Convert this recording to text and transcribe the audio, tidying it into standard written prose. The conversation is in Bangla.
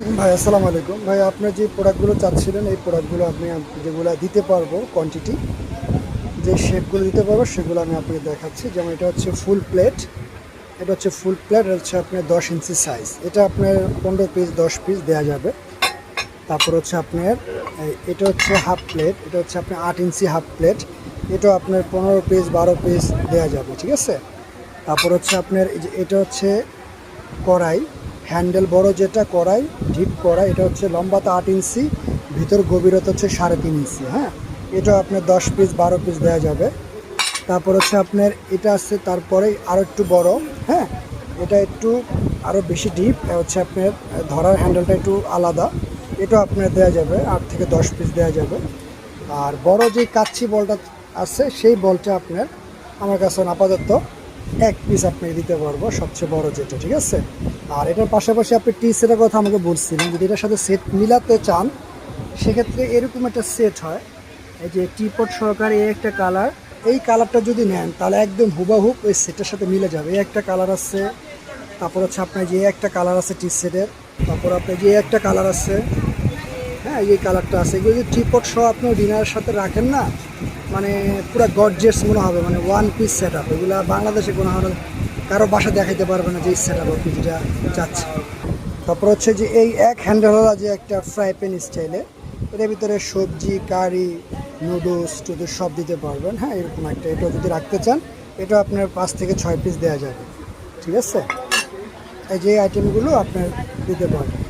ভাই আসসালামু আলাইকুম ভাই, আপনার যে প্রোডাক্টগুলো চাচ্ছিলেন এই প্রোডাক্টগুলো আপনি যেগুলো দিতে পারবো কোয়ান্টিটি, যে শেপগুলো দিতে পারবো সেগুলো আমি আপনাকে দেখাচ্ছি। যেমন এটা হচ্ছে ফুল প্লেট, এটা হচ্ছে ফুল প্লেট, এটা হচ্ছে আপনার 10 ইঞ্চি সাইজ। এটা আপনার 15 পিস 10 পিস দেওয়া যাবে। তারপর হচ্ছে আপনার এটা হচ্ছে হাফ প্লেট, এটা হচ্ছে আপনার 8 ইঞ্চি হাফ প্লেট, এটাও আপনার 15 পিস 12 পিস দেওয়া যাবে, ঠিক আছে। তারপর হচ্ছে আপনার এটা হচ্ছে কড়াই, হ্যান্ডেল বড় যেটা কড়াই, ডিপ কড়াই, এটা হচ্ছে লম্বাতে 8 ইঞ্চি, ভিতর গভীরতা হচ্ছে 3.5 ইঞ্চি। হ্যাঁ, এটা আপনার 10 পিস 12 পিস দেওয়া যাবে। তারপর হচ্ছে আপনার এটা আছে, তারপরে আরও একটু বড়। হ্যাঁ, এটা একটু আরও বেশি ডিপ, হচ্ছে আপনার ধরার হ্যান্ডেলটা একটু আলাদা, এটা আপনার দেওয়া যাবে 8 থেকে 10 পিস দেওয়া যাবে। আর বড় যে কাচ্চি বলটা আছে সেই বলটা আপনার আমার কাছে আপাতত 1 পিস আপনি দিতে পারবো, সবচেয়ে বড় যেটা, ঠিক আছে। আর এটার পাশাপাশি আপনি টি সেটের কথা আমাকে বলছিলেন, যদি এটার সাথে সেট মিলাতে চান সেক্ষেত্রে এরকম একটা সেট হয়, এই যে টিপট সহকারে এই একটা কালার, এই কালারটা যদি নেন তাহলে একদম হুবাহুব ওই সেটের সাথে মিলে যাবে। এই একটা কালার আছে, তারপর হচ্ছে আপনার যে একটা কালার আছে টি সেটের, তারপর আপনার যে একটা কালার আছে, হ্যাঁ এই কালারটা আছে। এগুলো যদি ট্রিপড সহ আপনি ডিনারের সাথে রাখেন না, মানে পুরো গর্জিয়াস মনে হবে, মানে 1 পিস সেট আপ। এগুলো বাংলাদেশে কোনো হয় কারো বাসা দেখাইতে পারবে না যে এই সেট আপ আপনি যেটা চাচ্ছেন। তারপর হচ্ছে যে এই এক হ্যান্ডেলওয়ালা যে একটা ফ্রাই প্যান স্টাইলে, এটার ভিতরে সবজি কারি নুডলস টুডলস সব দিতে পারবেন। হ্যাঁ, এরকম একটা, এটা যদি রাখতে চান এটা আপনার 5 থেকে 6 পিস দেওয়া যাবে, ঠিক আছে। এই যে আইটেমগুলো আপনার দিতে পারবেন।